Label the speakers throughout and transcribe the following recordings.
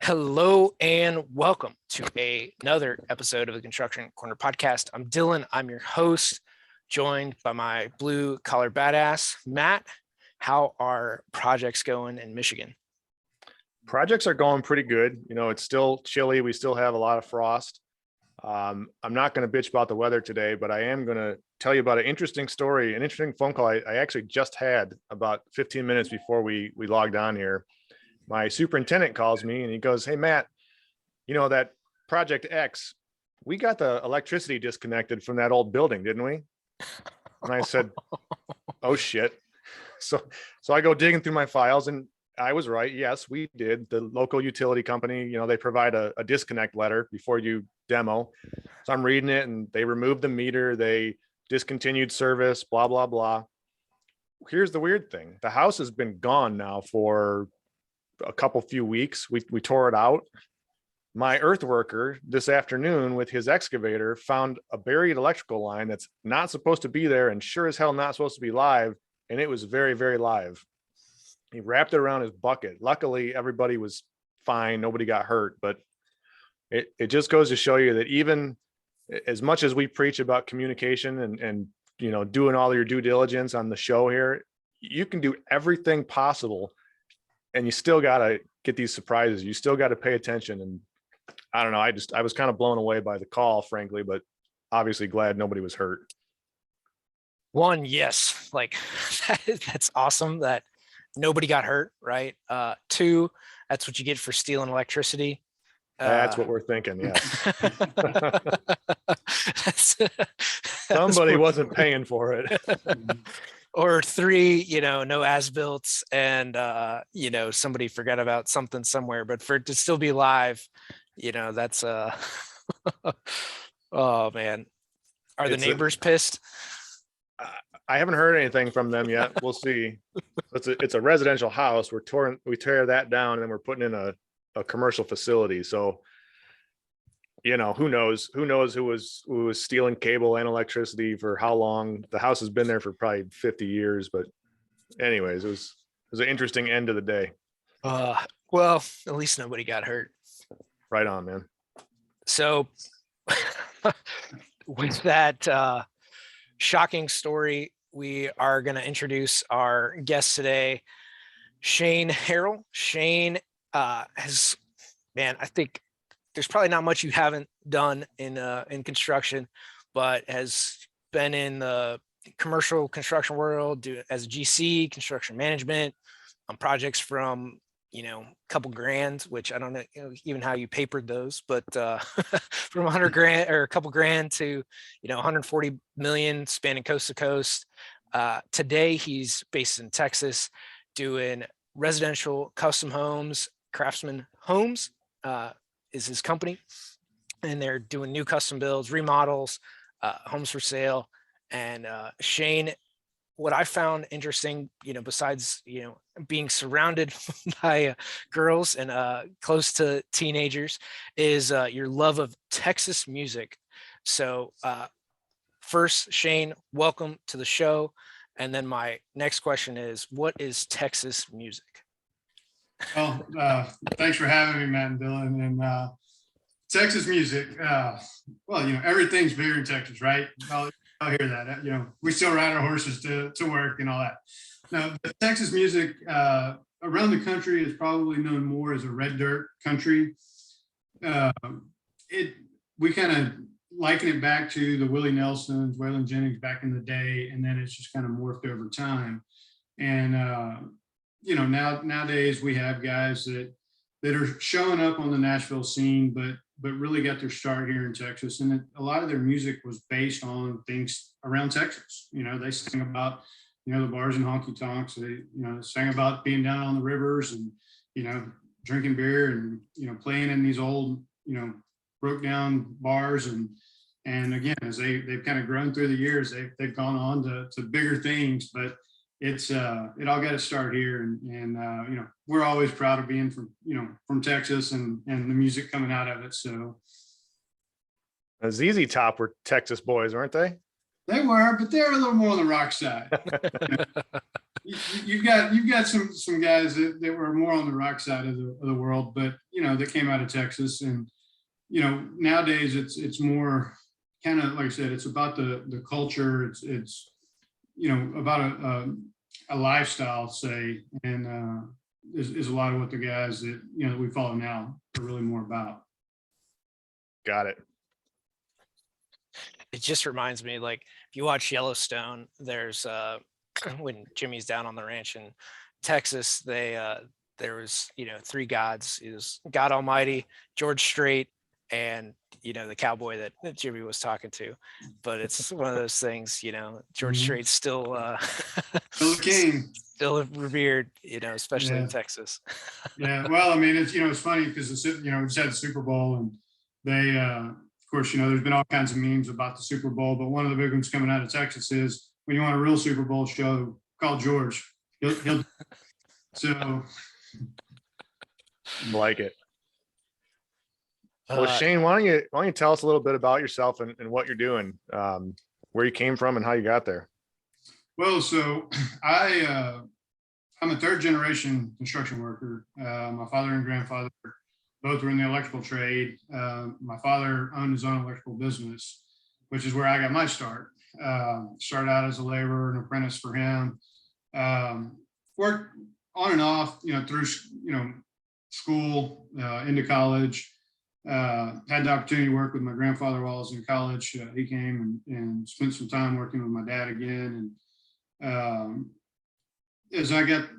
Speaker 1: Hello and welcome to another episode of the Construction Corner podcast. I'm Dylan. I'm your host, joined by my blue collar badass, Matt. How are projects going in Michigan?
Speaker 2: Projects are going pretty good. It's still chilly. We still have a lot of frost. I'm not going to bitch about the weather today, but I am going to tell you about an interesting story, an interesting phone call I actually just had about 15 minutes before we logged on here. My superintendent calls me and he goes, "Hey, Matt, that project X, we got the electricity disconnected from that old building, didn't we?" And I said, "Oh shit." So I go digging through my files and I was right. Yes, we did. The local utility company, they provide a disconnect letter before you demo. So I'm reading it and they removed the meter. They discontinued service, blah, blah, blah. Here's the weird thing. The house has been gone now for a few weeks. We tore it out. My earth worker this afternoon with his excavator found a buried electrical line that's not supposed to be there and sure as hell not supposed to be live. And it was very, very live. He wrapped it around his bucket. Luckily, everybody was fine. Nobody got hurt, but it just goes to show you that even as much as we preach about communication and doing all your due diligence on the show here, you can do everything possible and you still got to get these surprises. You still got to pay attention. And I don't know. I was kind of blown away by the call, frankly, but obviously glad nobody was hurt.
Speaker 1: One, yes, like that's awesome that nobody got hurt, right? Two, that's what you get for stealing electricity.
Speaker 2: That's what we're thinking. Yes.
Speaker 1: Somebody
Speaker 2: wasn't paying for it.
Speaker 1: Or three, no as-built and, somebody forgot about something somewhere, but for it to still be live, that's, oh man. Are the neighbors pissed?
Speaker 2: I haven't heard anything from them yet. We'll see. It's a residential house. We tear that down and then we're putting in a commercial facility. So, who knows who was stealing cable and electricity for how long. The house has been there for probably 50 years, but anyways, it was an interesting end of the day.
Speaker 1: Well, at least nobody got hurt.
Speaker 2: Right on, man.
Speaker 1: So with that shocking story, we are going to introduce our guest today, Shane Harrell. Shane has, man, I think there's probably not much you haven't done in construction, but has been in the commercial construction world as a GC, construction management, on projects from a couple grand, which I don't know even how you papered those, but from 100 grand or a couple grand to 140 million, spanning coast to coast. Today he's based in Texas, doing residential custom homes. Craftsman Homes is his company, and they're doing new custom builds, remodels, homes for sale. And Shane, what I found interesting, besides being surrounded by girls and close to teenagers, is your love of Texas music. So first, Shane, welcome to the show. And then my next question is, what is Texas music?
Speaker 3: Well, thanks for having me, Matt and Dylan. And Texas music, everything's bigger in Texas, right? I'll hear that. We still ride our horses to work and all that. Now, the Texas music around the country is probably known more as a red dirt country. We kind of liken it back to the Willie Nelsons, Waylon Jennings back in the day, and then it's just kind of morphed over time. And nowadays we have guys that are showing up on the Nashville scene, but really got their start here in Texas. And a lot of their music was based on things around Texas. They sing about, the bars and honky tonks. They, sang about being down on the rivers and, drinking beer and, playing in these old, broke down bars. And again, as they've kind of grown through the years, they've gone on to bigger things, but it all got to start here. And we're always proud of being from Texas and the music coming out of it. So
Speaker 2: ZZ Top were Texas boys, weren't they?
Speaker 3: They were, but they're a little more on the rock side. You've you've got some guys that were more on the rock side of the world, but that came out of Texas, and nowadays it's more kind of like I said, it's about the culture. It's about a lifestyle, say, and is a lot of what the guys that we follow now are really more about.
Speaker 2: Got it.
Speaker 1: It just reminds me, like, if you watch Yellowstone, there's when Jimmy's down on the ranch in Texas, there was three gods. It was God Almighty, George Strait, and the cowboy that Jimmy was talking to. But it's one of those things, George Strait's still
Speaker 3: Still a king,
Speaker 1: still revered, especially in
Speaker 3: Yeah.
Speaker 1: Texas.
Speaker 3: Yeah, well, I mean, it's funny because we just had the Super Bowl, and they, of course, there's been all kinds of memes about the Super Bowl, but one of the big ones coming out of Texas is when you want a real Super Bowl show, call George. He'll so
Speaker 2: Like it. Well, Shane, why don't you tell us a little bit about yourself and what you're doing, where you came from and how you got there?
Speaker 3: Well, so I'm a third generation construction worker. My father and grandfather both were in the electrical trade. My father owned his own electrical business, which is where I got my start. Started out as a laborer and apprentice for him. Worked on and off, through school, into college. Had the opportunity to work with my grandfather while I was in college. He came and spent some time working with my dad again. And as I got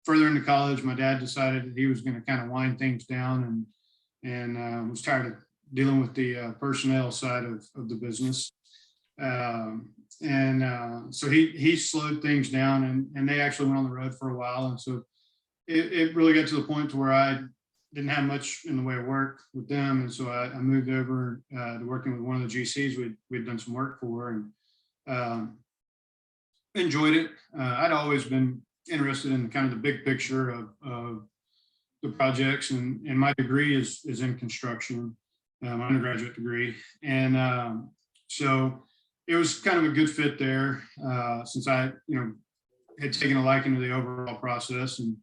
Speaker 3: further into college, my dad decided that he was going to kind of wind things down and was tired of dealing with the personnel side of the business. So he slowed things down, and they actually went on the road for a while. And so it really got to the point to where I didn't have much in the way of work with them. And so I moved over to working with one of the GCs we'd done some work for, and enjoyed it. I'd always been interested in kind of the big picture of the projects, and my degree is in construction, my undergraduate degree. And so it was kind of a good fit there, since I, had taken a liking to the overall process, and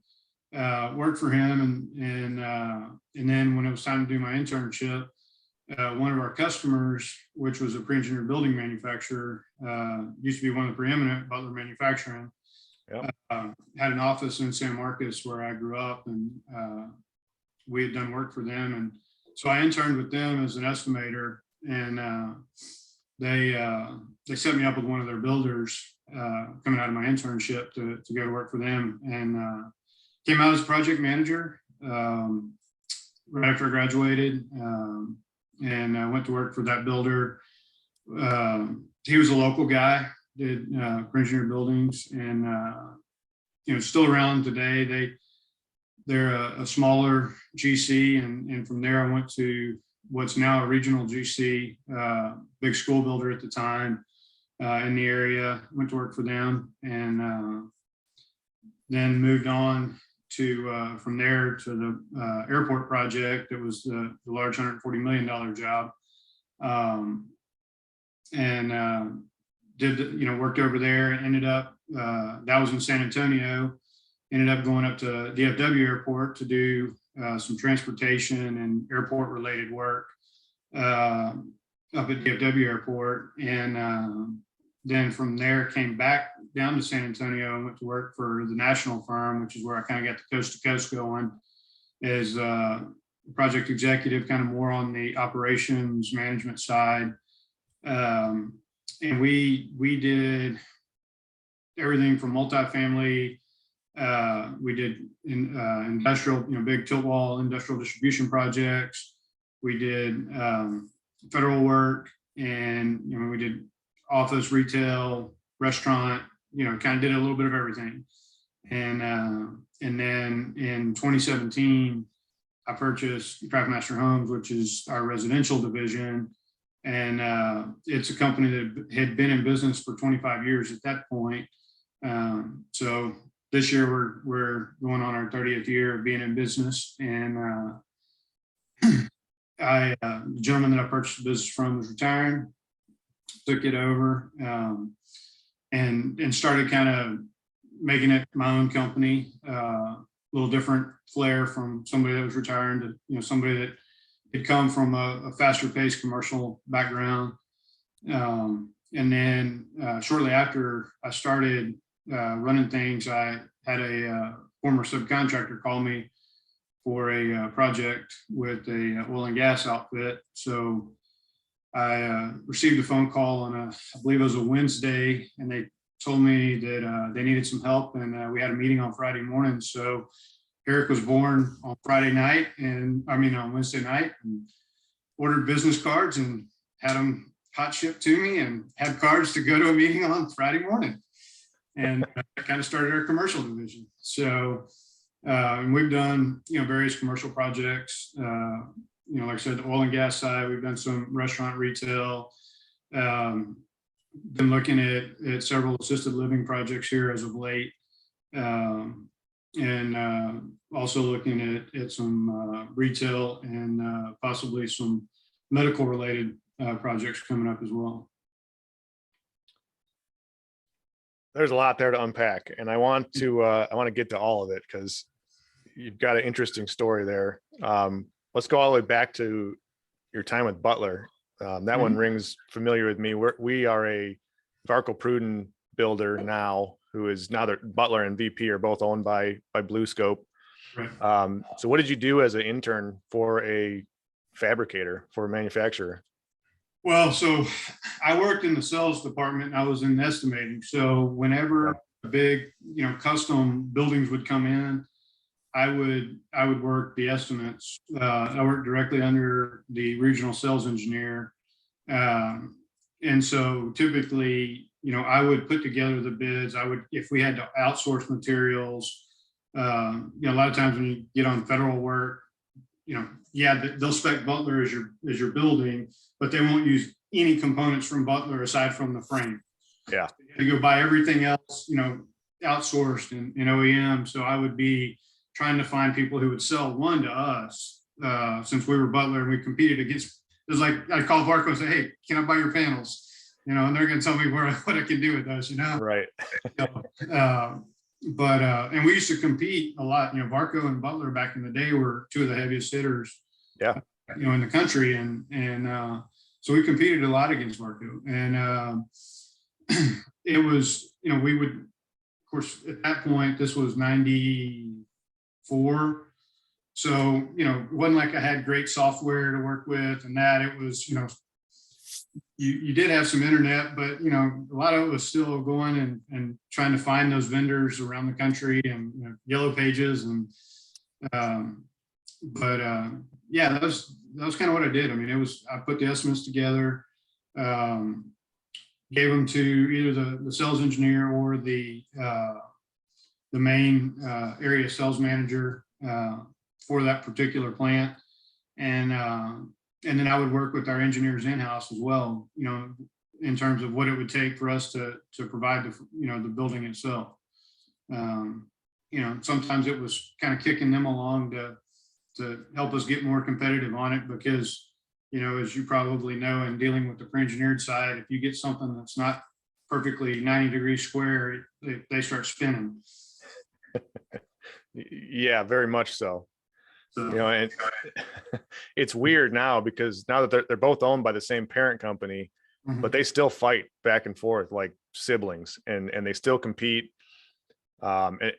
Speaker 3: worked for him. And then when it was time to do my internship, one of our customers, which was a pre-engineered building manufacturer, used to be one of the preeminent Butler manufacturing,
Speaker 2: Yep.
Speaker 3: Had an office in San Marcos where I grew up, and we had done work for them. And so I interned with them as an estimator, and they set me up with one of their builders coming out of my internship to go to work for them, and came out as project manager right after I graduated, and I went to work for that builder. He was a local guy, did engineered buildings, and still around today. They're a smaller GC, and from there I went to what's now a regional GC, big school builder at the time in the area. Went to work for them, and then moved on to from there to the airport project. It was the large $140 million job, and did worked over there. Ended up that was in San Antonio. Ended up going up to DFW Airport to do some transportation and airport related work up at DFW Airport, and then from there came back down to San Antonio and went to work for the national firm, which is where I kind of got the coast to coast going as project executive, kind of more on the operations management side. And we did everything from multifamily. We did industrial, big tilt wall industrial distribution projects. We did federal work, and we did office, retail, restaurant. Kind of did a little bit of everything. And then in 2017, I purchased Craftmaster Homes, which is our residential division, and it's a company that had been in business for 25 years at that point. So this year we're going on our 30th year of being in business, and the gentleman that I purchased the business from was retiring, took it over, and started kind of making it my own company, a little different flair from somebody that was retiring to, somebody that had come from a faster paced commercial background. And then shortly after I started running things, I had a former subcontractor call me for a project with a oil and gas outfit. So I received a phone call on I believe it was a Wednesday, and they told me that they needed some help, and we had a meeting on Friday morning. So Eric was born on Friday night, and on Wednesday night, and ordered business cards and had them hot shipped to me, and had cards to go to a meeting on Friday morning. And kind of started our commercial division. So and we've done various commercial projects. Like I said, the oil and gas side, we've done some restaurant, retail. Been looking at several assisted living projects here as of late, and also looking at some retail and possibly some medical related projects coming up as well.
Speaker 2: There's a lot there to unpack, and I want to get to all of it because you've got an interesting story there. Let's go all the way back to your time with Butler. That one rings familiar with me. We are a Varco Pruden builder now, who is now that Butler and VP are both owned by Blue Scope.
Speaker 3: Right.
Speaker 2: So what did you do as an intern for a fabricator, for a manufacturer?
Speaker 3: Well, so I worked in the sales department. I was in estimating. So whenever big, custom buildings would come in, I would work the estimates. I worked directly under the regional sales engineer. And so typically, I would put together the bids. If we had to outsource materials, a lot of times when you get on federal work, they'll spec Butler as your building, but they won't use any components from Butler aside from the frame.
Speaker 2: Yeah.
Speaker 3: You go buy everything else, outsourced in OEM. So I would be trying to find people who would sell one to us, since we were Butler and we competed against. It was like I'd call Varco and say, "Hey, can I buy your panels?" And they're going to tell me what I can do with those.
Speaker 2: Right.
Speaker 3: And we used to compete a lot. Varco and Butler back in the day were two of the heaviest hitters.
Speaker 2: Yeah.
Speaker 3: In the country, and so we competed a lot against Varco, and it was we would, of course, at that point this was 94. So, it wasn't like I had great software to work with and that. It was, you did have some internet, but, a lot of it was still going and trying to find those vendors around the country and yellow pages. And, that was kind of what I did. I put the estimates together, gave them to either the sales engineer or the main area sales manager for that particular plant, and then I would work with our engineers in-house as well, in terms of what it would take for us to provide the building itself. Sometimes it was kind of kicking them along to help us get more competitive on it, because as you probably know, in dealing with the pre-engineered side, if you get something that's not perfectly 90 degrees square, they start spinning.
Speaker 2: Yeah, very much so. And it's weird now because now that they're both owned by the same parent company, but they still fight back and forth like siblings, and they still compete. And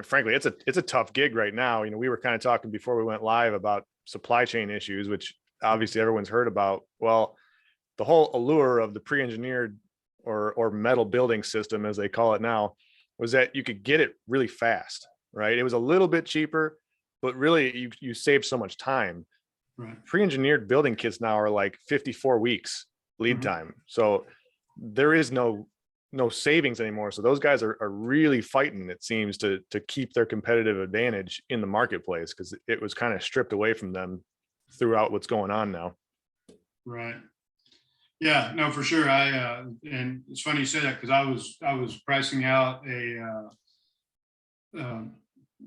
Speaker 2: frankly, it's a tough gig right now. We were kind of talking before we went live about supply chain issues, which obviously everyone's heard about. Well, the whole allure of the pre-engineered or metal building system, as they call it now, was that you could get it really fast, right? It was a little bit cheaper, but really you save so much time.
Speaker 3: Right.
Speaker 2: Pre-engineered building kits now are like 54 weeks lead time. So there is no savings anymore. So those guys are really fighting, it seems, to keep their competitive advantage in the marketplace, because it was kind of stripped away from them throughout what's going on now. Right.
Speaker 3: Yeah, no, for sure. And it's funny you say that, because I was pricing out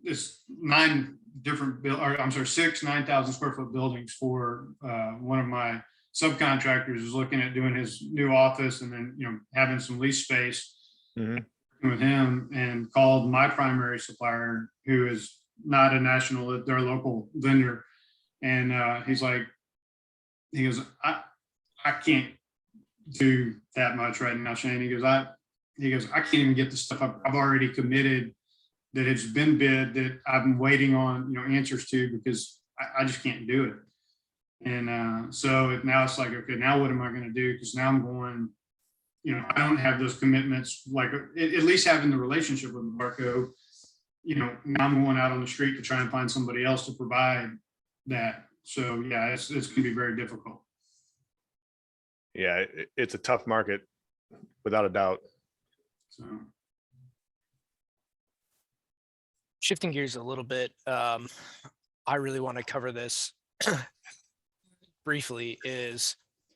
Speaker 3: this 6 9,000 square foot buildings for one of my subcontractors is looking at doing his new office, and then having some lease space. with him and called my primary supplier, who is not a national, they're a local vendor. And he goes, I can't do that much right now, Shane. He goes, I can't even get the stuff I've already committed, that it's been bid, that I've been waiting on, answers to, because I just can't do it. And so now it's like, okay, now what am I going to do? Because now I'm going, I don't have those commitments, like at least having the relationship with Marco, now I'm going out on the street to try and find somebody else to provide that. So yeah, it's going to be very difficult.
Speaker 2: Yeah, it's a tough market without a doubt.
Speaker 3: So
Speaker 1: Shifting gears a little bit, I really want to cover this briefly.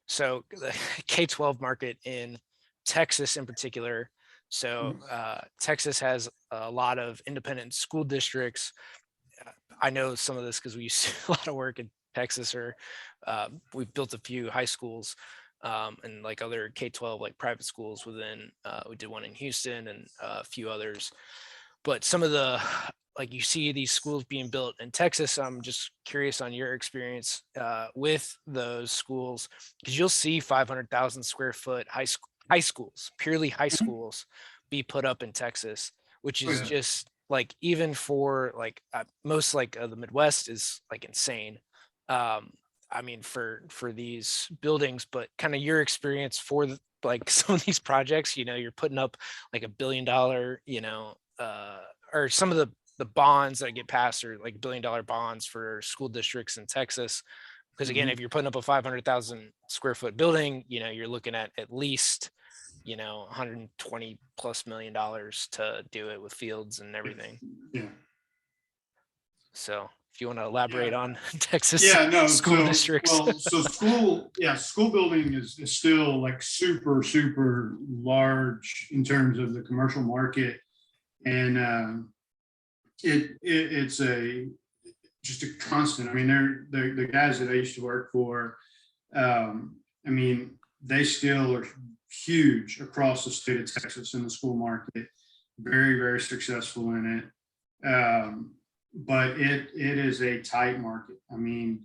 Speaker 1: So the K-12 market in Texas in particular. So Texas has a lot of independent school districts. I know some of this because we used to do a lot of work in Texas, or we've built a few high schools and like other K-12 like private schools within. We did one in Houston and a few others. But some of the, like, you see these schools being built in Texas. I'm just curious on your experience with those schools, because you'll see 500,000 square foot high schools, purely high schools, be put up in Texas, which is just like, even for like most like the Midwest is like insane. I mean, for these buildings, but kind of your experience for like some of these projects, you're putting up like $1 billion, or some of the bonds that get passed are like $1 billion bonds for school districts in Texas. Because again, if you're putting up a 500,000 square foot building, you're looking at least, $120+ million to do it with fields and everything.
Speaker 3: yeah.
Speaker 1: So if you want to elaborate on Texas school districts.
Speaker 3: Well, so school building is still like super, super large in terms of the commercial market. And it's just a constant. I mean, they're the guys that I used to work for. I mean, they still are huge across the state of Texas in the school market. Very, very successful in it. But it is a tight market. I mean,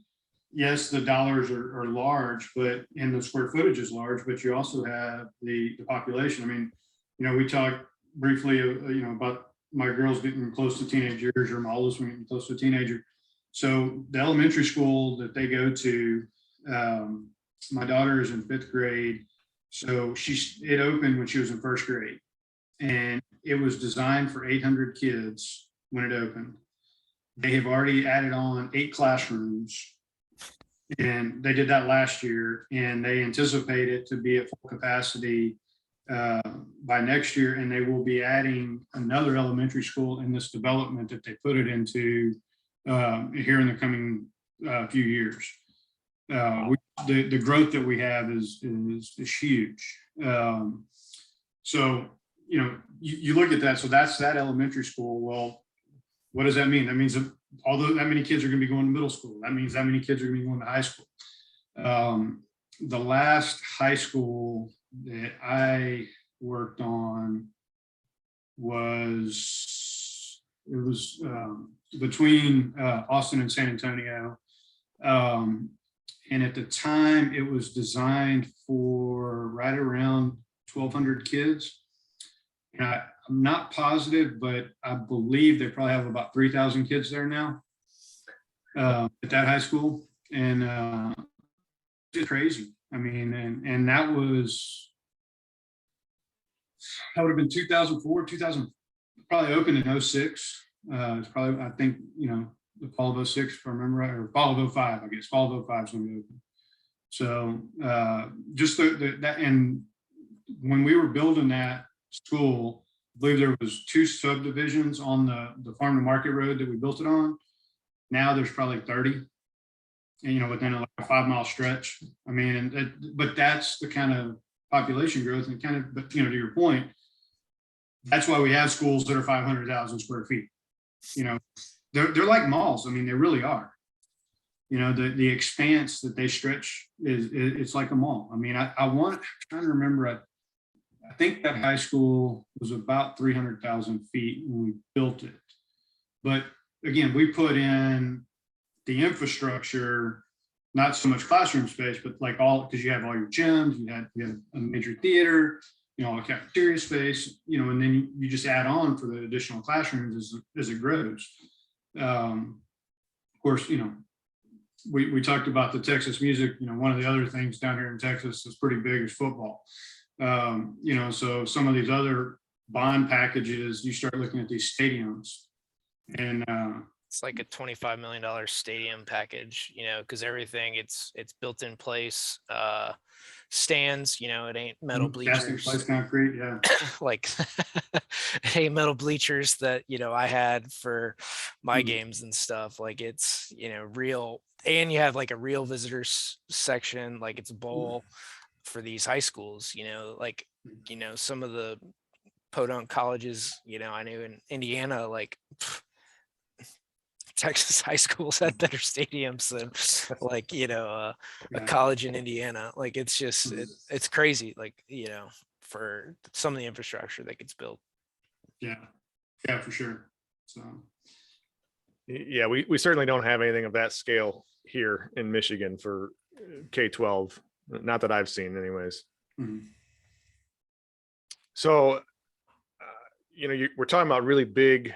Speaker 3: yes, the dollars are large, and the square footage is large, but you also have the population. I mean, we talked briefly, about my girls getting close to teenage years, or my oldest one getting close to a teenager. So the elementary school that they go to, my daughter is in 5th grade. So it opened when she was in 1st grade, and it was designed for 800 kids when it opened. They have already added on 8 classrooms, and they did that last year, and they anticipate it to be at full capacity by next year. And they will be adding another elementary school in this development that they put it into here in the coming few years. The growth that we have is huge. So, you look at that. So that's that elementary school. Well, what does that mean? That means that although that many kids are going to be going to middle school, that means that many kids are going to be going to high school. The last high school that I worked on was between Austin and San Antonio. And at the time, it was designed for right around 1,200 kids. And I'm not positive, but I believe they probably have about 3,000 kids there now at that high school. And it's crazy. I mean, and that would have been 2004, 2000, probably opened in 06. It's probably, I think, the fall of 06, if I remember right, or fall of 05, I guess. Fall of 05 is when we opened. So just that, and when we were building that school, I believe there was 2 subdivisions on the farm to market road that we built it on. Now there's probably 30, and within a 5-mile stretch. I mean, but that's the kind of population growth, and kind of, but to your point, that's why we have schools that are 500,000 square feet. They're like malls. I mean, they really are. The expanse that they stretch it's like a mall. I mean, I'm trying to remember. I think that high school was about 300,000 feet when we built it. But again, we put in the infrastructure, not so much classroom space, but like all, because you have all your gyms, you had a major theater, a cafeteria space, and then you just add on for the additional classrooms as it grows. Of course, we talked about the Texas music. One of the other things down here in Texas is pretty big is football. So some of these other bond packages, you start looking at these stadiums, and
Speaker 1: it's like a $25 million stadium package, because everything it's built in place, stands, it ain't metal bleachers.
Speaker 3: Place concrete, yeah.
Speaker 1: Like it ain't metal bleachers that, I had for my games and stuff. Like it's, real, and you have like a real visitors section, like it's a bowl for these high schools, like, some of the podunk colleges, I knew in Indiana, like Texas high schools had better stadiums than like, a college in Indiana. Like it's just, it's crazy. Like, for some of the infrastructure that gets built.
Speaker 3: Yeah, for sure. So.
Speaker 2: Yeah, we certainly don't have anything of that scale here in Michigan for K-12. Not that I've seen anyways.
Speaker 3: Mm-hmm.
Speaker 2: So, we're talking about really big,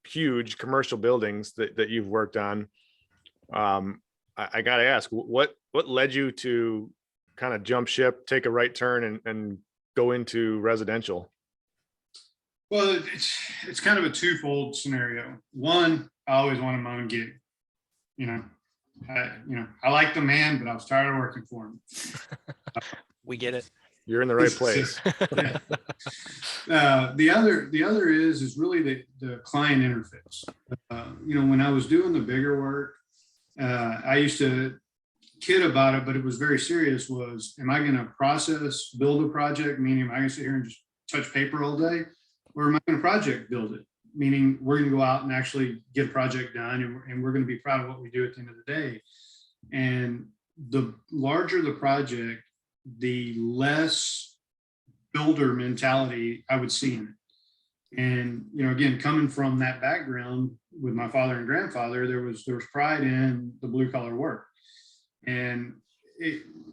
Speaker 2: huge commercial buildings that you've worked on. I got to ask, what led you to kind of jump ship, take a right turn and go into residential?
Speaker 3: Well, it's kind of a twofold scenario. One, I always wanted my own gig. I like the man, but I was tired of working for him.
Speaker 1: We get it.
Speaker 2: You're in the right place.
Speaker 3: The other is really the client interface. When I was doing the bigger work, I used to kid about it, but it was very serious. Am I going to build a project? Meaning, am I going to sit here and just touch paper all day, or am I going to project build it? Meaning, we're going to go out and actually get a project done, and we're going to be proud of what we do at the end of the day. And the larger the project, the less builder mentality I would see in it. And, again, coming from that background with my father and grandfather, there was pride in the blue collar work. And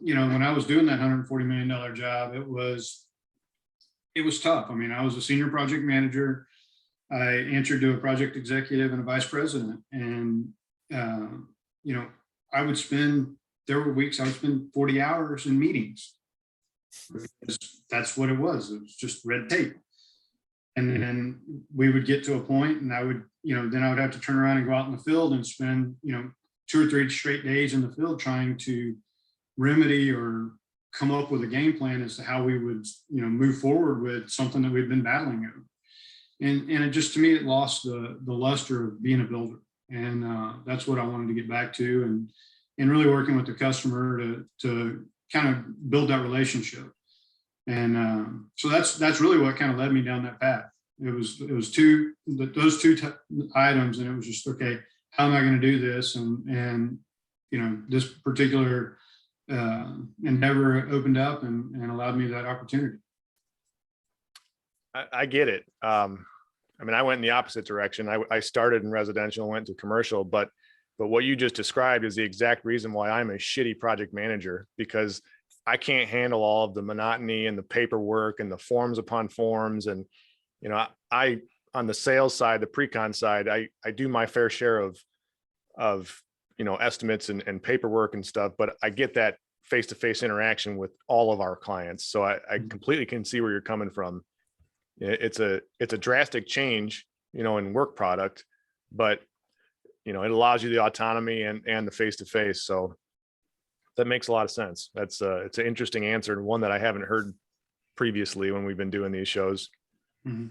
Speaker 3: when I was doing that $140 million job, it was tough. I mean, I was a senior project manager. I answered to a project executive and a vice president. And, there were weeks I would spend 40 hours in meetings. Because that's what it was. It was just red tape. And then we would get to a point and I would, then I would have to turn around and go out in the field and spend, 2 or 3 straight days in the field trying to remedy or come up with a game plan as to how we would, move forward with something that we've been battling over. And it just, to me, it lost the luster of being a builder. And that's what I wanted to get back to, and really working with the customer to kind of build that relationship. And so that's really what kind of led me down that path. It was those two items, and it was just, okay, how am I going to do this? And this particular endeavor opened up and allowed me that opportunity.
Speaker 2: I get it. I went in the opposite direction. I started in residential, went to commercial, but what you just described is the exact reason why I'm a shitty project manager, because I can't handle all of the monotony and the paperwork and the forms upon forms. And, I, on the sales side, the pre-con side, I do my fair share of estimates and paperwork and stuff, but I get that face-to-face interaction with all of our clients. So I completely can see where you're coming from. It's a drastic change, in work product, but it allows you the autonomy and the face-to-face. So that makes a lot of sense. It's an interesting answer, and one that I haven't heard previously when we've been doing these shows.
Speaker 3: Mm-hmm.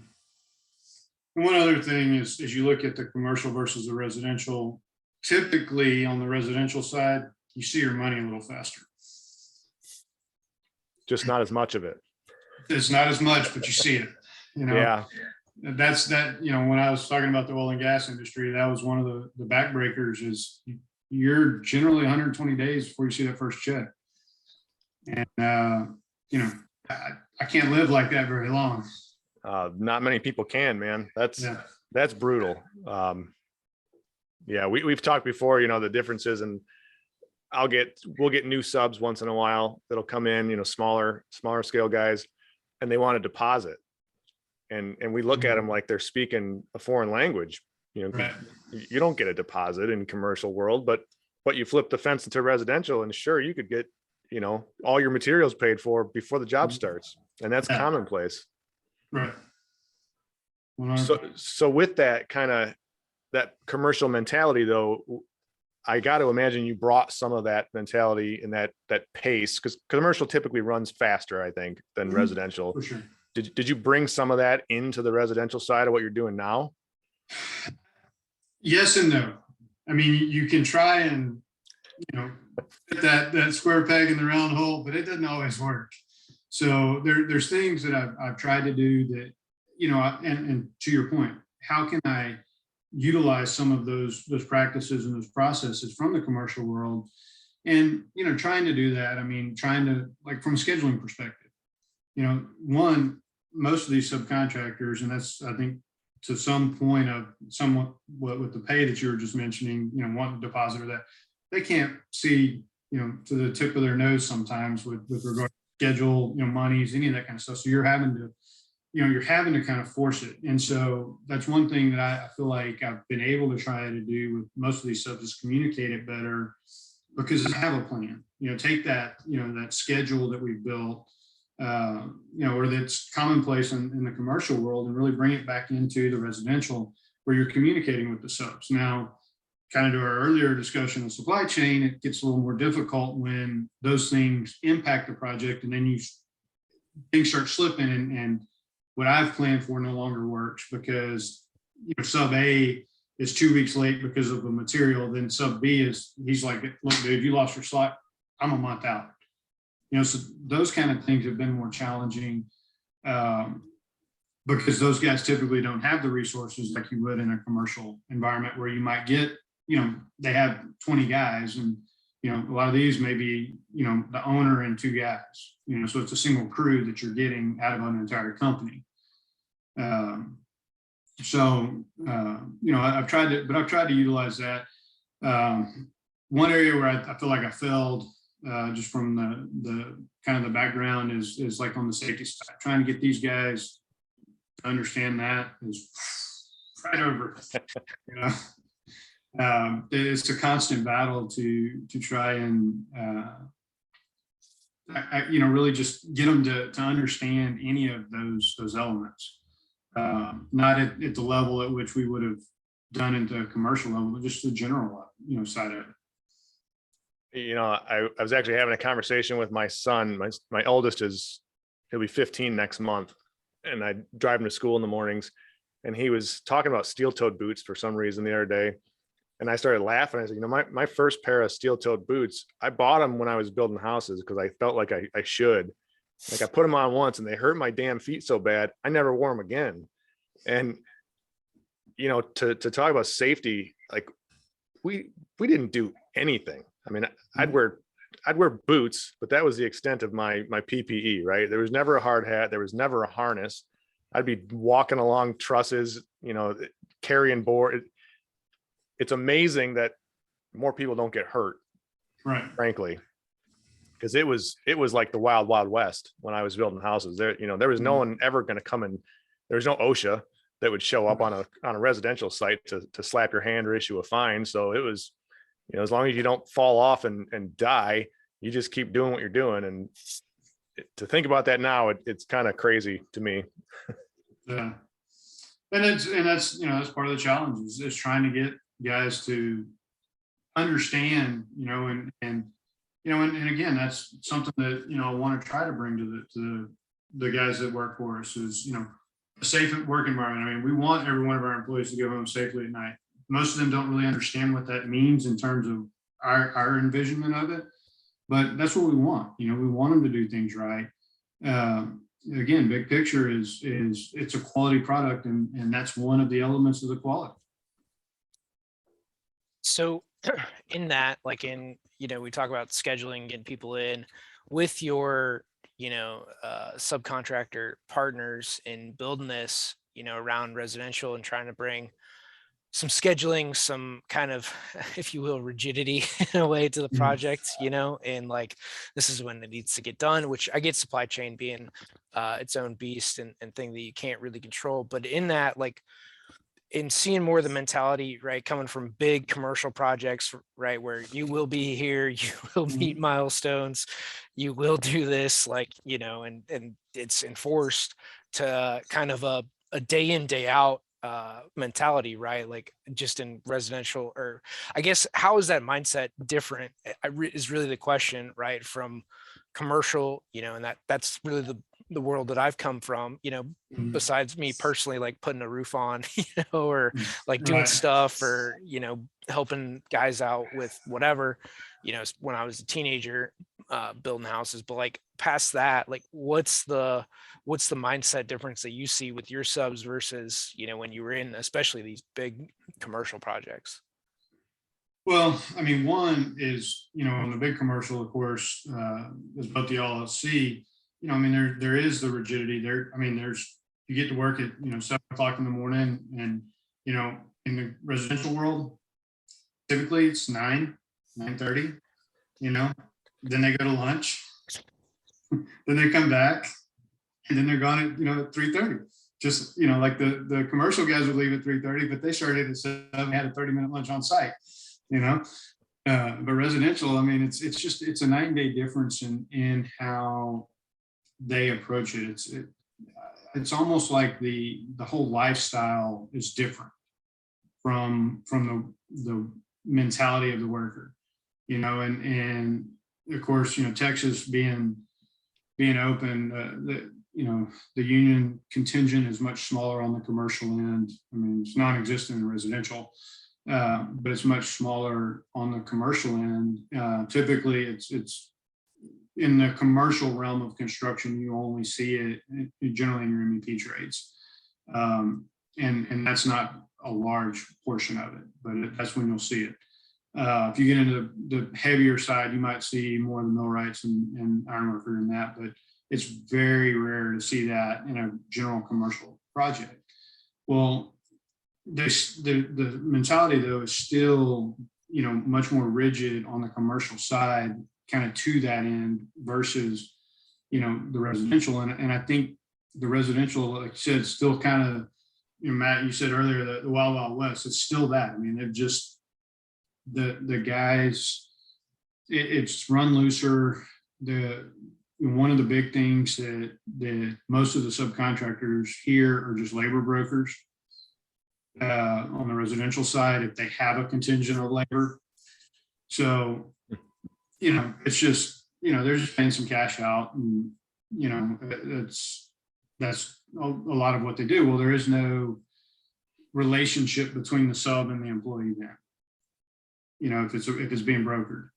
Speaker 3: And one other thing is, as you look at the commercial versus the residential, typically on the residential side, you see your money a little faster.
Speaker 2: Just not as much of it.
Speaker 3: It's not as much, but you see it.
Speaker 2: Yeah.
Speaker 3: That's that. When I was talking about the oil and gas industry, that was one of the backbreakers. Is you're generally 120 days before you see that first check. And I can't live like that very long.
Speaker 2: Not many people can, man. That's brutal. Yeah, we've talked before, the differences, and we'll get new subs once in a while that'll come in, smaller scale guys, and they want a deposit. And we look at them like they're speaking a foreign language.
Speaker 3: Right.
Speaker 2: You don't get a deposit in commercial world, but you flip the fence into residential, and sure, you could get, all your materials paid for before the job starts. And that's commonplace.
Speaker 3: Right.
Speaker 2: So with that kind of that commercial mentality, though, I got to imagine you brought some of that mentality and that pace, because commercial typically runs faster, I think, than residential.
Speaker 3: For sure.
Speaker 2: Did you bring some of that into the residential side of what you're doing now?
Speaker 3: Yes and no. I mean, you can try and, fit that square peg in the round hole, but it doesn't always work. So there's things that I've tried to do that, and to your point, how can I utilize some of those practices and those processes from the commercial world? And, trying to do that, I mean, trying to, like, from a scheduling perspective, one, most of these subcontractors, and that's, I think, to some point of somewhat with the pay that you were just mentioning, wanting to deposit or that, they can't see, to the tip of their nose sometimes with regard to schedule, monies, any of that kind of stuff. So you're having to kind of force it. And so that's one thing that I feel like I've been able to try to do with most of these subs is communicate it better, because I have a plan, take that, that schedule that we've built, or that's commonplace in the commercial world, and really bring it back into the residential where you're communicating with the subs. Now, kind of to our earlier discussion of supply chain, it gets a little more difficult when those things impact the project, and then things start slipping, and what I've planned for no longer works, because sub A is 2 weeks late because of the material. Then sub B he's like, look, dude, you lost your slot. I'm a month out. So those kind of things have been more challenging, because those guys typically don't have the resources like you would in a commercial environment, where you might get, they have 20 guys, and, a lot of these may be, the owner and 2 guys, so it's a single crew that you're getting out of an entire company. I've tried to utilize that. One area where I feel like I failed, just from the kind of the background is like on the safety side, trying to get these guys to understand that is right over. It's a constant battle to try and really just get them to understand any of those elements. Not at the level at which we would have done at the commercial level, but just the general side of it.
Speaker 2: I was actually having a conversation with my son. My oldest he'll be 15 next month, and I drive him to school in the mornings, and he was talking about steel-toed boots for some reason the other day. And I started laughing. I said, my first pair of steel-toed boots, I bought them when I was building houses because I felt like I should. Like, I put them on once and they hurt my damn feet so bad, I never wore them again. And, to talk about safety, like, we didn't do anything. I mean, I'd wear boots, but that was the extent of my PPE, right? There was never a hard hat. There was never a harness. I'd be walking along trusses, carrying board. It's amazing that more people don't get hurt,
Speaker 3: right?
Speaker 2: Frankly, because it was like the wild, wild west when I was building houses. There was no one ever going to come in. There was no OSHA that would show up on a residential site to slap your hand or issue a fine. So it was, as long as you don't fall off and die, you just keep doing what you're doing. And to think about that now, it's kind of crazy to me.
Speaker 3: Yeah, and that's that's part of the challenge is trying to get guys to understand, and again, that's something that I want to try to bring to the guys that work for us is a safe work environment. I mean, we want every one of our employees to go home safely at night. Most of them don't really understand what that means in terms of our envisionment of it, but that's what we want. We want them to do things right. Again, big picture is it's a quality product, and that's one of the elements of the quality.
Speaker 1: So in that, like we talk about scheduling, getting people in with your subcontractor partners in building this, around residential and trying to bring some scheduling, some kind of, if you will, rigidity in a way to the project, and like, this is when it needs to get done, which I get supply chain being its own beast and thing that you can't really control. But in that, like, in seeing more of the mentality, right, coming from big commercial projects, right, where you will be here, you will meet milestones, you will do this, like, and it's enforced to kind of a day in, day out mentality, right? Like, just in residential, or I guess, how is that mindset different? Is really the question, right? From commercial, and that's really the world that I've come from, besides me personally, like putting a roof on, or like doing
Speaker 3: Right.
Speaker 1: stuff, or, helping guys out with whatever, when I was a teenager, building houses. But like, past that, like, what's the mindset difference that you see with your subs versus, when you were in, especially these big commercial projects?
Speaker 3: Well, I mean, one is, on the big commercial, of course, is about the LLC. I mean, there is the rigidity there. I mean, you get to work at 7 o'clock in the morning, and in the residential world, typically it's 9:30. Then they go to lunch, then they come back, and then they're gone at 3:30. Just like the commercial guys would leave at 3:30, but they started at 7, had a 30-minute lunch on site. But residential, I mean, it's a 9-day difference in how they approach it. It's almost like the whole lifestyle is different from the mentality of the worker, and of course, Texas being open, the union contingent is much smaller on the commercial end. I mean, it's non-existent in residential. But it's much smaller on the commercial end. Typically, it's in the commercial realm of construction. You only see it generally in your MEP trades, and that's not a large portion of it, but that's when you'll see it. If you get into the heavier side, you might see more of the millwrights and ironworker in that, but it's very rare to see that in a general commercial project. Well, the mentality, though, is still much more rigid on the commercial side, kind of to that end, versus the residential. And I think the residential, like you said, still kind of, Matt, you said earlier, the Wild Wild West. It's still that. I mean, they've just the guys, it's run looser. One of the big things that most of the subcontractors here are just labor brokers. On the residential side, if they have a contingent of labor. So, it's just, they're just paying some cash out, and, that's a lot of what they do. Well, there is no relationship between the sub and the employee there, if it's being brokered.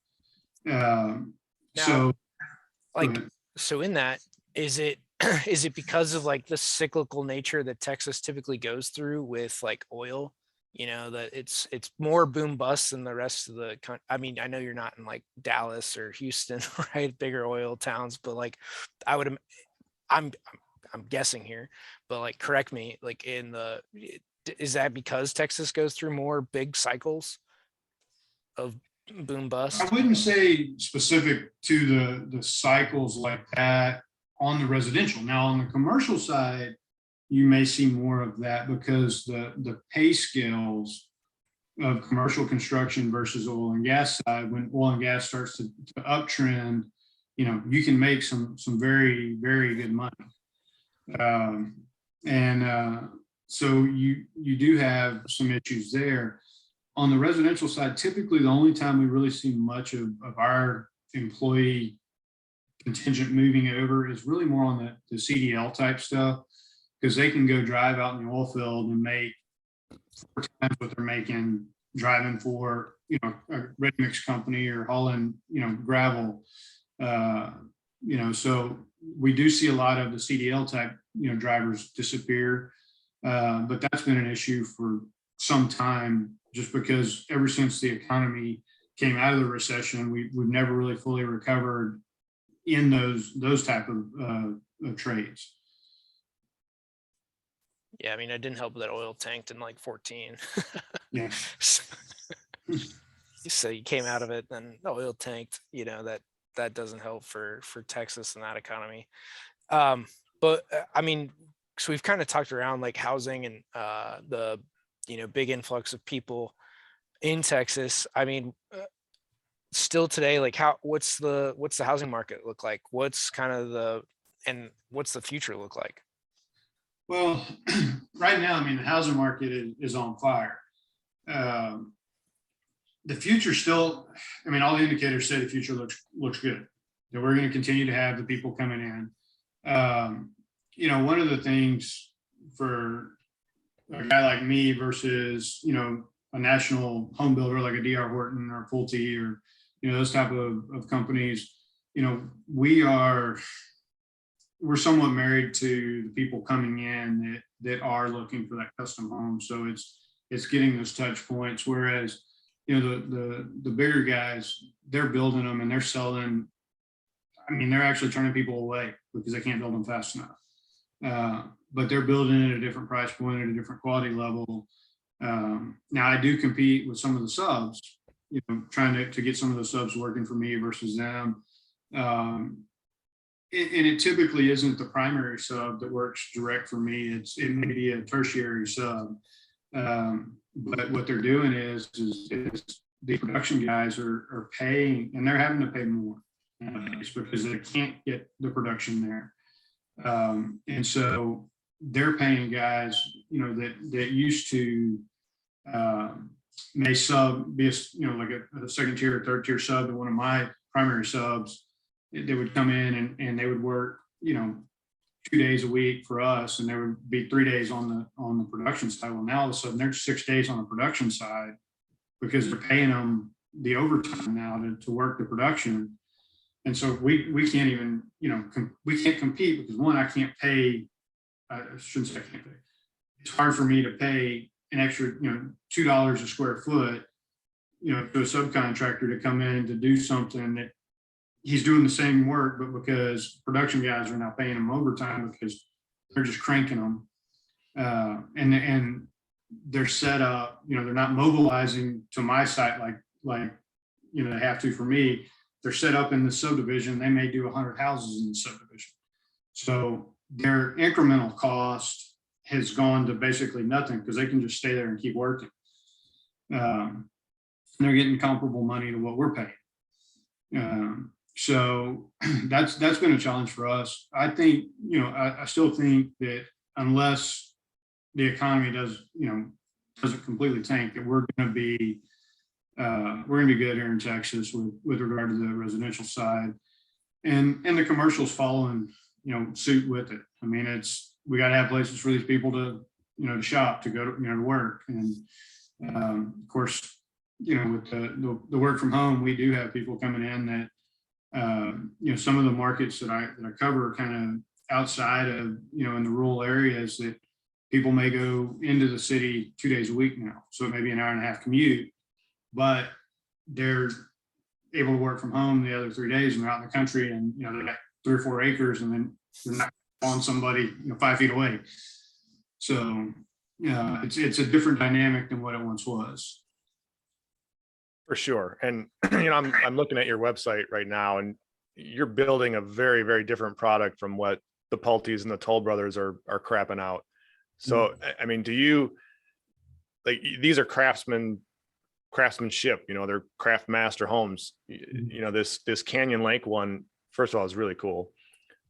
Speaker 3: So
Speaker 1: in that, is it because of like the cyclical nature that Texas typically goes through with like oil, that it's more boom bust than the rest of the country? I mean, I know you're not in like Dallas or Houston, right? Bigger oil towns, but like, I'm guessing here, but like, correct me, like, is that because Texas goes through more big cycles of boom bust?
Speaker 3: I wouldn't say specific to the cycles like that on the residential. Now, on the commercial side, you may see more of that, because the pay scales of commercial construction versus oil and gas side, when oil and gas starts to uptrend, you can make some very, very good money. So you do have some issues there. On the residential side, typically the only time we really see much of our employee contingent moving over is really more on the CDL type stuff, because they can go drive out in the oil field and make 4 times what they're making driving for a ready mix company or hauling gravel. So we do see a lot of the CDL type drivers disappear, but that's been an issue for some time, just because ever since the economy came out of the recession, we've never really fully recovered in those type of trades.
Speaker 1: Yeah, I mean, it didn't help that oil tanked in like 14.
Speaker 3: Yeah.
Speaker 1: So you came out of it, then the oil tanked. That doesn't help for Texas and that economy. But I mean, so we've kind of talked around like housing and the big influx of people in Texas. I mean, still today, like what's the housing market look like? What's the future look like?
Speaker 3: Well, right now, I mean, the housing market is on fire. The future still, I mean, all the indicators say the future looks good. That we're going to continue to have the people coming in. One of the things for a guy like me versus, a national home builder like a DR Horton or Pulte or, those type of companies, we're somewhat married to the people coming in that are looking for that custom home. So it's getting those touch points. Whereas, the bigger guys, they're building them and they're selling. I mean, they're actually turning people away because they can't build them fast enough. But they're building at a different price point, at a different quality level. Now I do compete with some of the subs, trying to get some of the subs working for me versus them. And it typically isn't the primary sub that works direct for me. It may be a tertiary sub. But what they're doing is the production guys are paying, and they're having to pay more because they can't get the production there. And so they're paying guys, that used to may sub be like a second tier or third tier sub to one of my primary subs. They would come in and they would work, 2 days a week for us, and there would be 3 days on the production side. Well, now all of a sudden there's 6 days on the production side because they're paying them the overtime now to work the production. And so we can't even, we can't compete because one, I can't pay. I shouldn't say I can't pay. It's hard for me to pay an extra, $2 a square foot, to a subcontractor to come in to do something that he's doing the same work, but because production guys are now paying him overtime because they're just cranking them. And they're set up, they're not mobilizing to my site like they have to for me. They're set up in the subdivision. They may do 100 houses in the subdivision. So their incremental cost has gone to basically nothing because they can just stay there and keep working. They're getting comparable money to what we're paying. So that's been a challenge for us. I think, I still think that unless the economy doesn't completely tank, that we're going to be good here in Texas with regard to the residential side, and the commercials following, suit with it. I mean, we got to have places for these people to, to shop, to go to, to work. And of course, with the work from home, we do have people coming in that, some of the markets that I cover are kind of outside of, in the rural areas that people may go into the city 2 days a week now. So it may be an hour and a half commute, but they're able to work from home the other 3 days and they're out in the country and, they got 3 or 4 acres and then they're not on somebody, 5 feet away. So, it's a different dynamic than what it once was.
Speaker 2: For sure. And, I'm looking at your website right now, and you're building a very, very different product from what the Pultes and the Toll Brothers are crapping out. So, I mean, do you, like, these are craftsmanship, they're craft master homes. This Canyon Lake one, first of all, is really cool.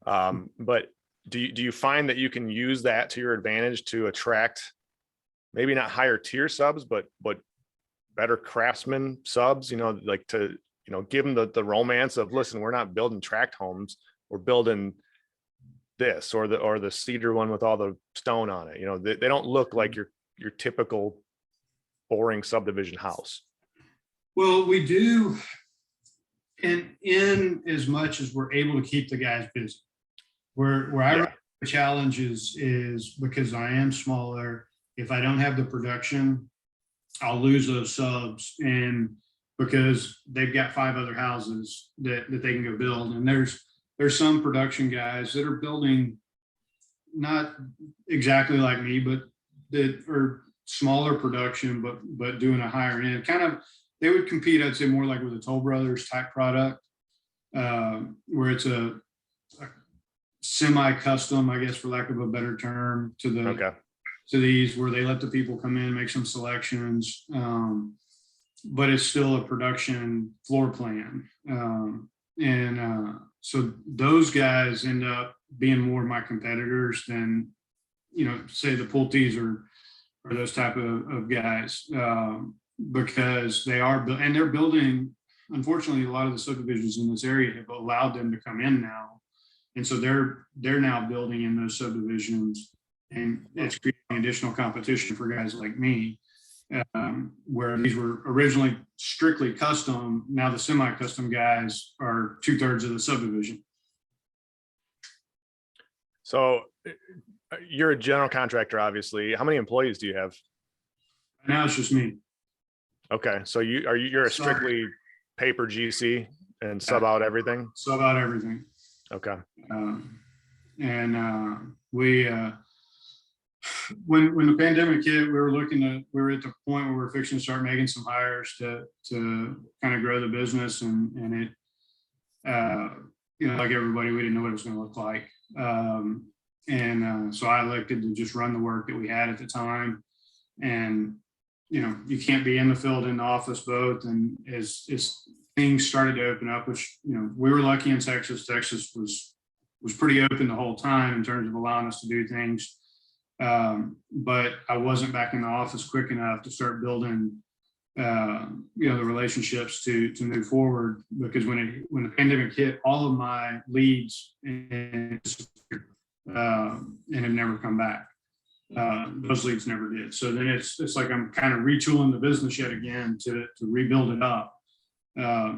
Speaker 2: But do you find that you can use that to your advantage to attract maybe not higher tier subs, but better craftsman subs, like to, give them the romance of, listen, we're not building tract homes, we're building this or the cedar one with all the stone on it. They don't look like your typical boring subdivision house.
Speaker 3: Well, we do, and in as much as we're able to keep the guys busy. Where I run the challenge is because I am smaller. If I don't have the production, I'll lose those subs, and because they've got 5 other houses that they can go build, and there's there's some production guys that are building not exactly like me, but that are smaller production, but doing a higher end kind of. They would compete, I'd say, more like with a Toll Brothers type product, where it's a semi-custom, I guess, for lack of a better term, to these, where they let the people come in, make some selections, but it's still a production floor plan. So those guys end up being more my competitors than, say the Pulte's or those type of guys, because they're building. Unfortunately, a lot of the subdivisions in this area have allowed them to come in now, and so they're now building in those subdivisions, and it's creating additional competition for guys like me, where these were originally strictly custom. Now the semi-custom guys are 2/3 of the subdivision.
Speaker 2: So you're a general contractor, obviously. How many employees do you have?
Speaker 3: Now it's just me.
Speaker 2: Okay, so you're a strictly paper GC and sub out everything?
Speaker 3: Sub out everything.
Speaker 2: Okay.
Speaker 3: We when the pandemic hit, we were at the point where we were fixing to start making some hires to kind of grow the business, and it like everybody, we didn't know what it was going to look like. So I elected to just run the work that we had at the time. And you can't be in the field, in the office both. And as things started to open up, which we were lucky in Texas. Texas was pretty open the whole time in terms of allowing us to do things. But I wasn't back in the office quick enough to start building the relationships to move forward, because when the pandemic hit, all of my leads and have never come back. Those leads never did. So then it's like I'm kind of retooling the business yet again to rebuild it up,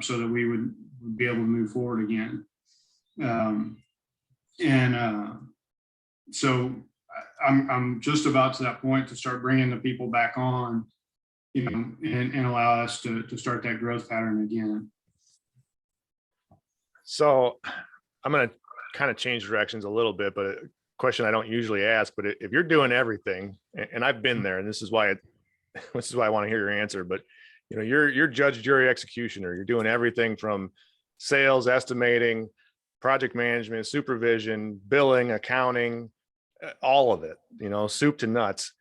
Speaker 3: so that we would be able to move forward again. So I'm just about to that point to start bringing the people back on, and allow us to start that growth pattern again.
Speaker 2: So I'm going to kind of change directions a little bit, but a question I don't usually ask, but if you're doing everything, and I've been there, and this is why I want to hear your answer, but you're judge, jury, executioner. You're doing everything from sales, estimating, project management, supervision, billing, accounting, all of it, soup to nuts.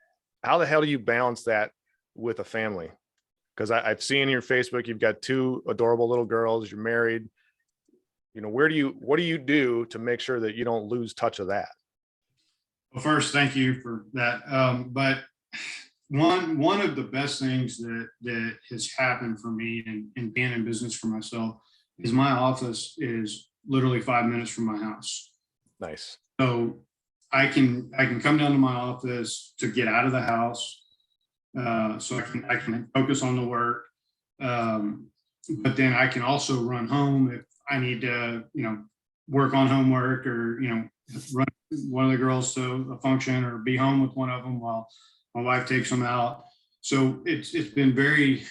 Speaker 2: How the hell do you balance that with a family? Because I've seen your Facebook, you've got 2 adorable little girls, you're married. What do you do to make sure that you don't lose touch of that?
Speaker 3: Well, first, thank you for that. But one of the best things that has happened for me in being in business for myself is my office is literally 5 minutes from my house.
Speaker 2: Nice.
Speaker 3: So I can come down to my office to get out of the house, so I can focus on the work. But then I can also run home if I need to, work on homework, or, run one of the girls to a function, or be home with one of them while my wife takes them out. So it's been very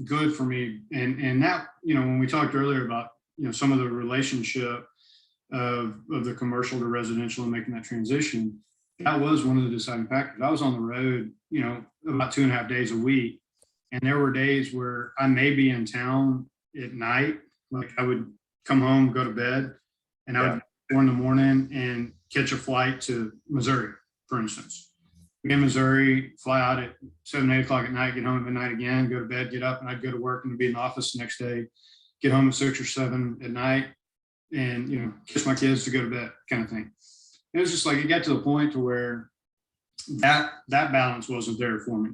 Speaker 3: good for me. And that, when we talked earlier about, some of the relationship of the commercial to residential and making that transition, that was one of the deciding factors. I was on the road, about 2.5 days a week. And there were days where I may be in town at night. Like I would come home, go to bed, and I would be 4 a.m. and catch a flight to Missouri, for instance. Be in Missouri, fly out at 7, 8 o'clock at night, get home at midnight again, go to bed, get up, and I'd go to work and be in the office the next day, get home at 6 or 7 at night, and kiss my kids to go to bed, kind of thing. It was just like it got to the point to where that balance wasn't there for me.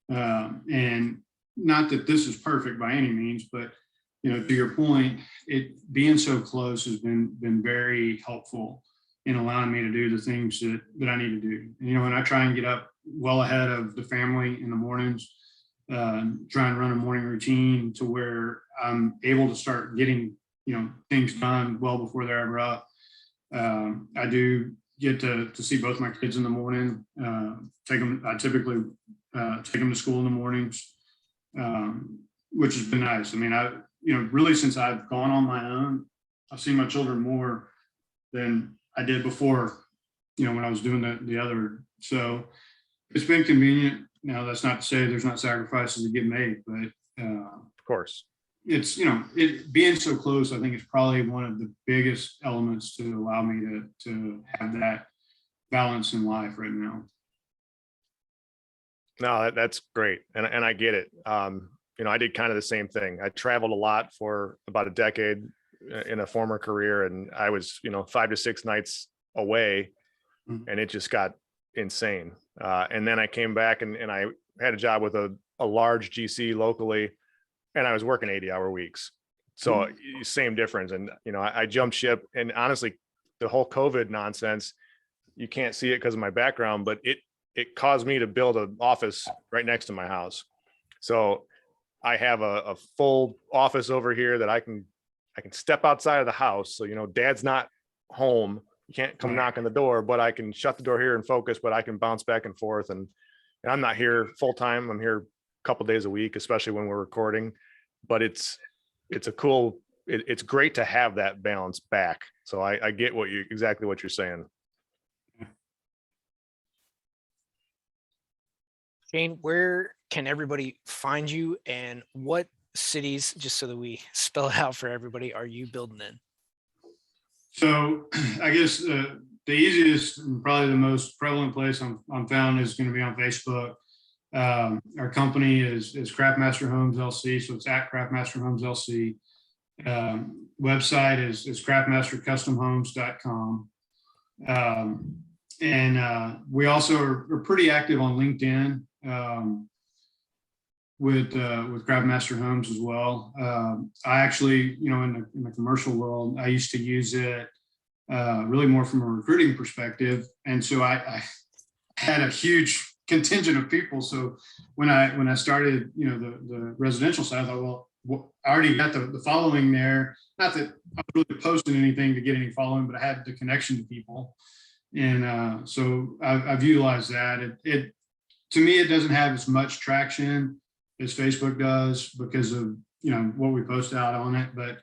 Speaker 3: And not that this is perfect by any means, but to your point, it being so close has been very helpful in allowing me to do the things that I need to do. And I try and get up well ahead of the family in the mornings, try and run a morning routine to where I'm able to start getting, things done well before they're ever up. I do get to see both my kids in the morning, I typically take them to school in the mornings, which has been nice. I mean, really since I've gone on my own, I've seen my children more than I did before, when I was doing the other. So it's been convenient. Now, that's not to say there's not sacrifices that get made, but
Speaker 2: Of course.
Speaker 3: it's, it being so close, I think it's probably one of the biggest elements to allow me to have that balance in life right now.
Speaker 2: No, that's great. And I get it. I did kind of the same thing. I traveled a lot for about a decade in a former career, and I was, 5 to 6 nights away, and it just got insane. And then I came back and I had a job with a large GC locally, and I was working 80-hour weeks. So same difference. And, I jumped ship, and honestly, the whole COVID nonsense, you can't see it because of my background, but it caused me to build an office right next to my house. So I have a full office over here that I can step outside of the house. So, dad's not home. You can't come knock on the door, but I can shut the door here and focus, but I can bounce back and forth. And I'm not here full time. I'm here a couple days a week, especially when we're recording, but it's great to have that balance back. So I get exactly what you're saying.
Speaker 1: Shane, where can everybody find you, and what cities, just so that we spell it out for everybody, are you building in?
Speaker 3: So I guess the easiest and probably the most prevalent place I'm found is going to be on Facebook. Our company is Craftmaster Homes LC, so it's at Craftmaster Homes LC. Website is craftmastercustomhomes.com. And we also are pretty active on LinkedIn with Craftmaster Homes as well. I actually, in the commercial world, I used to use it really more from a recruiting perspective, and so I had a huge contingent of people. So when I started, the residential side, I thought, well, I already got the following there. Not that I was really posting anything to get any following, but I had the connection to people. And so I've utilized that. It to me, it doesn't have as much traction as Facebook does because of what we post out on it, but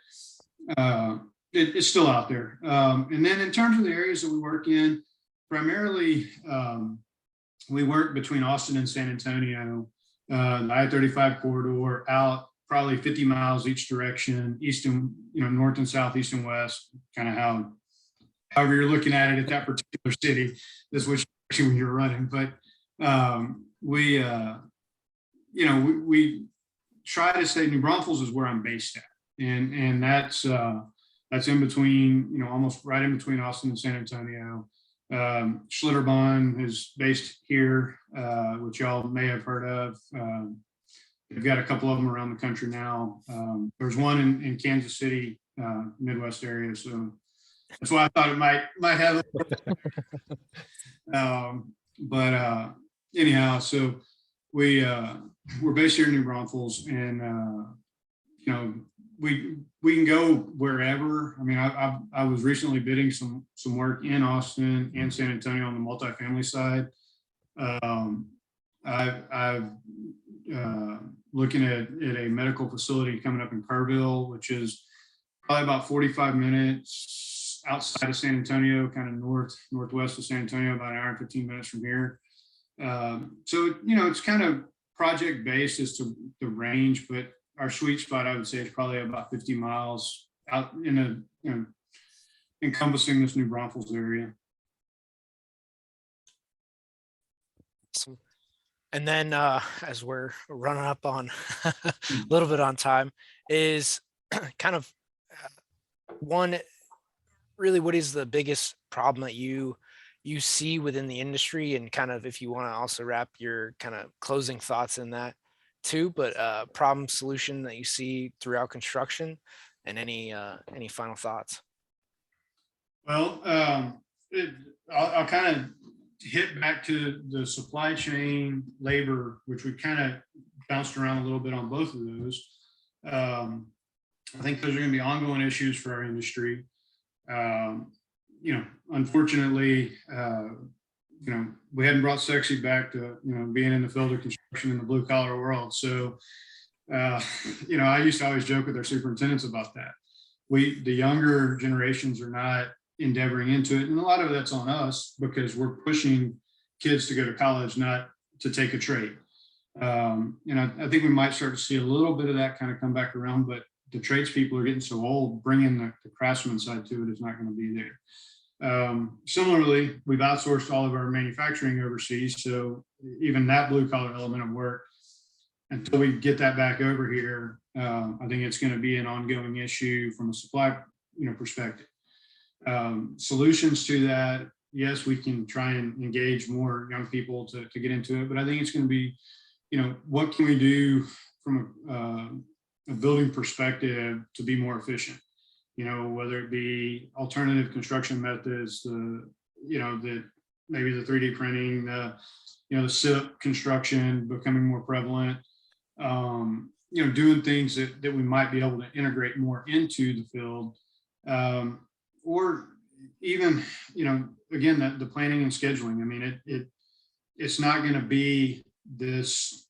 Speaker 3: it's still out there. And then in terms of the areas that we work in, primarily we work between Austin and San Antonio, the I-35 corridor, out probably 50 miles each direction, east and north and south, east and west, kind of however you're looking at it at that particular city. That's which direction when you're running. But we try to say New Braunfels is where I'm based at, and that's in between, almost right in between Austin and San Antonio. Schlitterbahn is based here, which y'all may have heard of. They've got a couple of them around the country now. There's one in Kansas City, Midwest area, so that's why I thought it might have. But anyhow, so we're based here in New Braunfels, and we can go wherever. I mean, I was recently bidding some work in Austin and San Antonio on the multifamily side. I've looking at a medical facility coming up in Kerrville, which is probably about 45 minutes outside of San Antonio, kind of northwest of San Antonio, about an hour and 15 minutes from here. So it's kind of project based as to the range, but our sweet spot, I would say, is probably about 50 miles out in encompassing this New Braunfels area.
Speaker 1: Awesome. And then as we're running up on a little bit on time, is kind of one, really, what is the biggest problem that you see within the industry, and kind of, if you want to also wrap your kind of closing thoughts in that too, but problem solution that you see throughout construction, and any final thoughts?
Speaker 3: Well, I'll kind of hit back to the supply chain labor, which we kind of bounced around a little bit on both of those. I think those are going to be ongoing issues for our industry. Unfortunately, we hadn't brought sexy back to, being in the field of construction in the blue collar world. So, I used to always joke with our superintendents about that. the younger generations are not endeavoring into it. And a lot of that's on us because we're pushing kids to go to college, not to take a trade. And I think we might start to see a little bit of that kind of come back around, but the tradespeople are getting so old, bringing the craftsman side to it is not going to be there. Similarly, we've outsourced all of our manufacturing overseas. So even that blue collar element of work, until we get that back over here, I think it's going to be an ongoing issue from a supply perspective. Solutions to that, yes, we can try and engage more young people to get into it, but I think it's going to be, what can we do from a building perspective to be more efficient? Whether it be alternative construction methods, that maybe the 3D printing, the SIP construction becoming more prevalent, doing things that we might be able to integrate more into the field, or even, again, the planning and scheduling. I mean, it's not going to be this,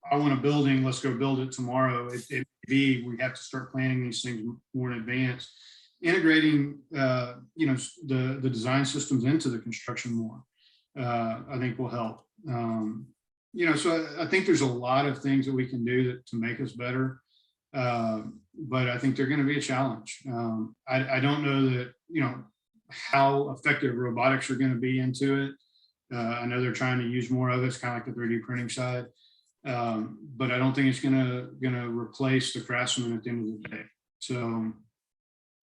Speaker 3: I want a building, let's go build it tomorrow. It be, we have to start planning these things more in advance, integrating, the design systems into the construction more, I think will help. So I think there's a lot of things that we can do to make us better. But I think they're going to be a challenge. I don't know that, how effective robotics are going to be into it. I know they're trying to use more of it. It's kind of like the 3D printing side. But I don't think it's gonna replace the craftsman at the end of the day. So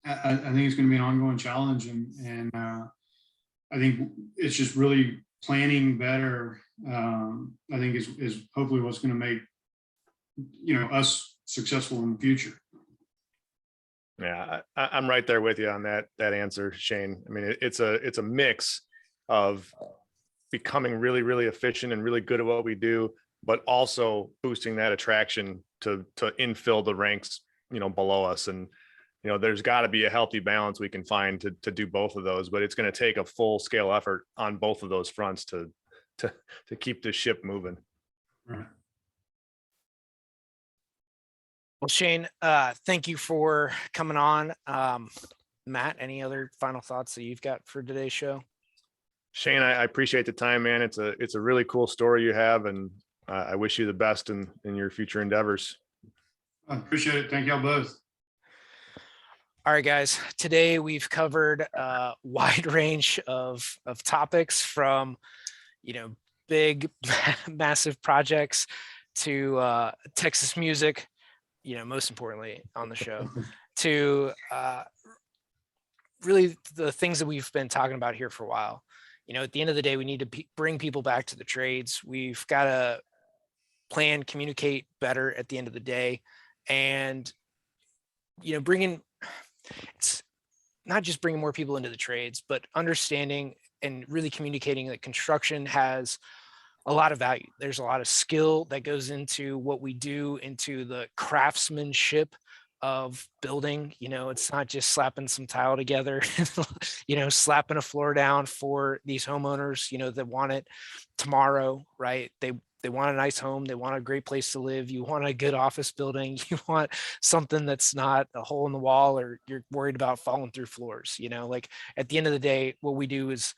Speaker 3: I think it's going to be an ongoing challenge, and I think it's just really planning better. I think is hopefully what's going to make us successful in the future.
Speaker 2: Yeah, I'm right there with you on that answer, Shane. I mean, it's a mix of becoming really, really efficient and really good at what we do, but also boosting that attraction to infill the ranks, below us. And, there's got to be a healthy balance we can find to do both of those, but it's going to take a full scale effort on both of those fronts to keep the ship moving.
Speaker 3: Right.
Speaker 1: Well, Shane, thank you for coming on. Matt, any other final thoughts that you've got for today's show?
Speaker 2: Shane, I appreciate the time, man. It's a really cool story you have, and I wish you the best in your future endeavors.
Speaker 3: I appreciate it. Thank y'all both.
Speaker 1: All right, guys. Today we've covered a wide range of topics, from big, massive projects to Texas music. Most importantly on the show, to really the things that we've been talking about here for a while. At the end of the day, we need to bring people back to the trades. We've got to plan, communicate better at the end of the day, and it's not just bringing more people into the trades, but understanding and really communicating that construction has a lot of value. There's a lot of skill that goes into what we do, into the craftsmanship of building. It's not just slapping some tile together, slapping a floor down for these homeowners, that want it tomorrow, right? They want a nice home. They want a great place to live. You want a good office building. You want something that's not a hole in the wall, or you're worried about falling through floors. Like at the end of the day, what we do is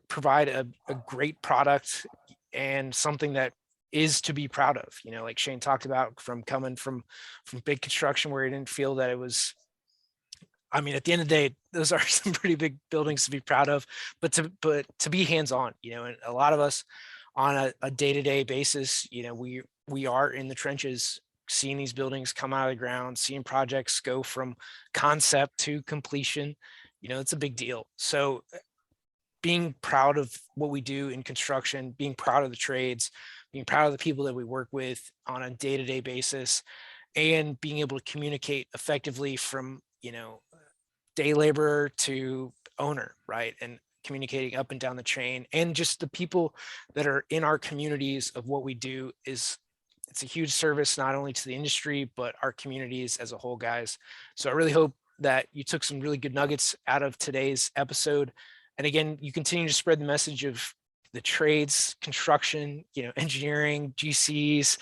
Speaker 1: provide a great product and something that is to be proud of. Like Shane talked about, from coming from big construction where he didn't feel that it was. I mean, at the end of the day, those are some pretty big buildings to be proud of, but to be hands-on, and a lot of us on a day-to-day basis, we are in the trenches, seeing these buildings come out of the ground, seeing projects go from concept to completion. It's a big deal. So being proud of what we do in construction, being proud of the trades, being proud of the people that we work with on a day-to-day basis, and being able to communicate effectively from, day laborer to owner, right? And communicating up and down the chain, and just the people that are in our communities of what we do it's a huge service, not only to the industry, but our communities as a whole, guys. So I really hope that you took some really good nuggets out of today's episode. And again, you continue to spread the message of the trades, construction, engineering, GCs,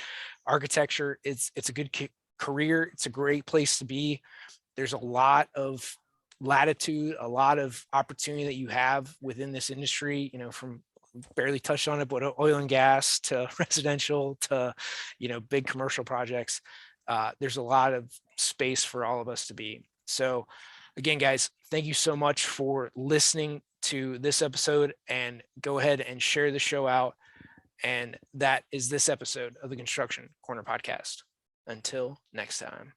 Speaker 1: architecture. It's a good career. It's a great place to be. there's a lot of latitude, a lot of opportunity that you have within this industry, you know, from barely touched on it, but oil and gas to residential to, you know, big commercial projects. There's a lot of space for all of us to be. So again, guys, thank you so much for listening to this episode, and go ahead and share the show out. And that is this episode of the Construction Corner podcast. Until next time.